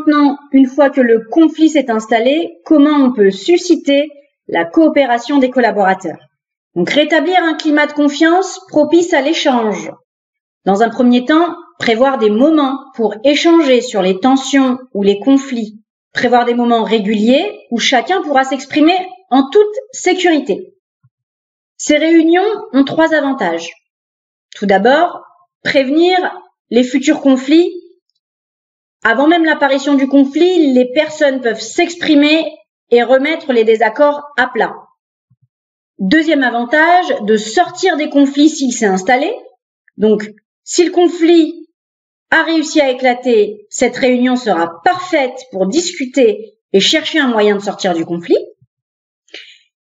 maintenant, une fois que le conflit s'est installé, comment on peut susciter la coopération des collaborateurs. Donc, rétablir un climat de confiance propice à l'échange. Dans un premier temps, prévoir des moments pour échanger sur les tensions ou les conflits. Prévoir des moments réguliers où chacun pourra s'exprimer en toute sécurité. Ces réunions ont 3 avantages. Tout d'abord, prévenir les futurs conflits. Avant même l'apparition du conflit, les personnes peuvent s'exprimer et remettre les désaccords à plat. Deuxième avantage, de sortir des conflits s'il s'est installé. Donc, si le conflit a réussi à éclater, cette réunion sera parfaite pour discuter et chercher un moyen de sortir du conflit.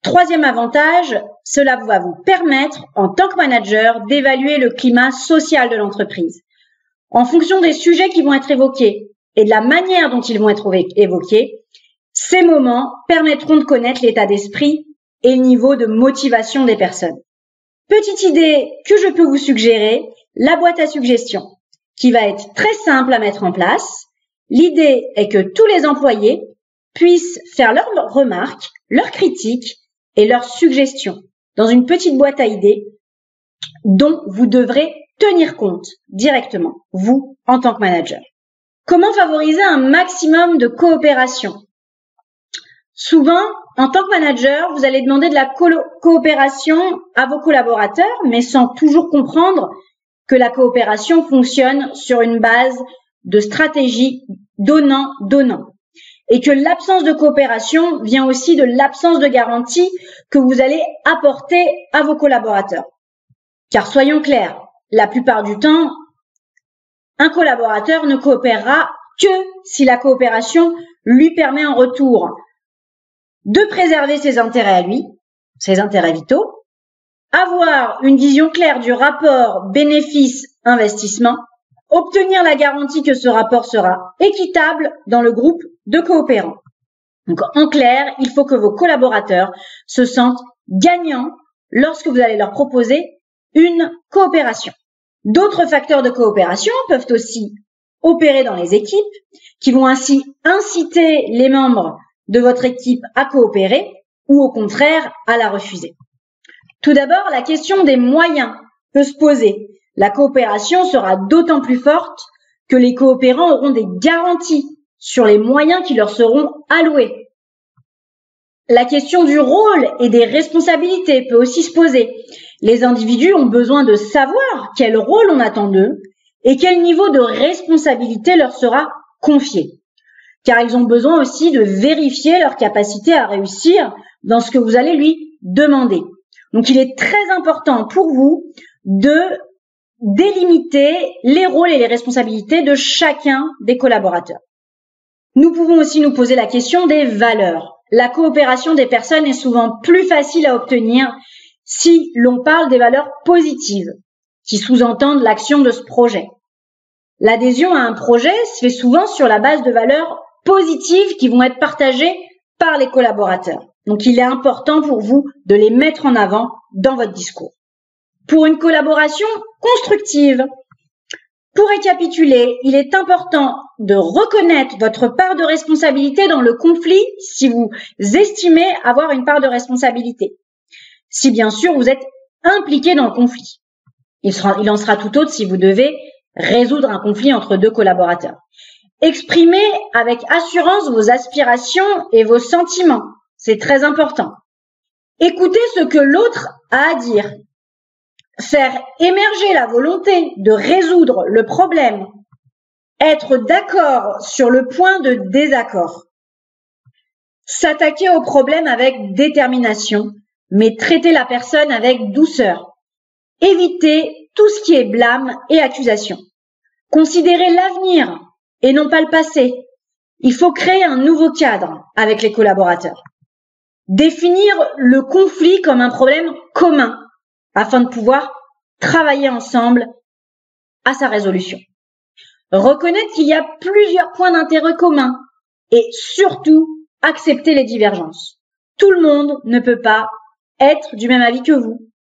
Troisième avantage, cela va vous permettre, en tant que manager, d'évaluer le climat social de l'entreprise. En fonction des sujets qui vont être évoqués et de la manière dont ils vont être évoqués, ces moments permettront de connaître l'état d'esprit et le niveau de motivation des personnes. Petite idée que je peux vous suggérer, la boîte à suggestions, qui va être très simple à mettre en place. L'idée est que tous les employés puissent faire leurs remarques, leurs critiques et leurs suggestions dans une petite boîte à idées dont vous devrez tenir compte directement, vous, en tant que manager. Comment favoriser un maximum de coopération? Souvent, en tant que manager, vous allez demander de la coopération à vos collaborateurs, mais sans toujours comprendre que la coopération fonctionne sur une base de stratégie donnant-donnant. Et que l'absence de coopération vient aussi de l'absence de garantie que vous allez apporter à vos collaborateurs. Car soyons clairs, la plupart du temps, un collaborateur ne coopérera que si la coopération lui permet en retour de préserver ses intérêts à lui, ses intérêts vitaux, avoir une vision claire du rapport bénéfice-investissement, obtenir la garantie que ce rapport sera équitable dans le groupe de coopérants. Donc, en clair, il faut que vos collaborateurs se sentent gagnants lorsque vous allez leur proposer une coopération. D'autres facteurs de coopération peuvent aussi opérer dans les équipes, qui vont ainsi inciter les membres de votre équipe à coopérer ou au contraire à la refuser. Tout d'abord, la question des moyens peut se poser. La coopération sera d'autant plus forte que les coopérants auront des garanties sur les moyens qui leur seront alloués. La question du rôle et des responsabilités peut aussi se poser. Les individus ont besoin de savoir quel rôle on attend d'eux et quel niveau de responsabilité leur sera confié. Car ils ont besoin aussi de vérifier leur capacité à réussir dans ce que vous allez lui demander. Donc, il est très important pour vous de délimiter les rôles et les responsabilités de chacun des collaborateurs. Nous pouvons aussi nous poser la question des valeurs. La coopération des personnes est souvent plus facile à obtenir si l'on parle des valeurs positives, qui sous-entendent l'action de ce projet. L'adhésion à un projet se fait souvent sur la base de valeurs positives qui vont être partagées par les collaborateurs. Donc, il est important pour vous de les mettre en avant dans votre discours. Pour une collaboration constructive, pour récapituler, il est important de reconnaître votre part de responsabilité dans le conflit si vous estimez avoir une part de responsabilité. Si bien sûr vous êtes impliqué dans le conflit. Il en sera tout autre si vous devez résoudre un conflit entre 2 collaborateurs. Exprimez avec assurance vos aspirations et vos sentiments. C'est très important. Écoutez ce que l'autre a à dire. Faire émerger la volonté de résoudre le problème. Être d'accord sur le point de désaccord. S'attaquer au problème avec détermination, mais traiter la personne avec douceur. Éviter tout ce qui est blâme et accusation. Considérer l'avenir et non pas le passé. Il faut créer un nouveau cadre avec les collaborateurs. Définir le conflit comme un problème commun afin de pouvoir travailler ensemble à sa résolution. Reconnaître qu'il y a plusieurs points d'intérêt communs et surtout accepter les divergences. Tout le monde ne peut pas être du même avis que vous.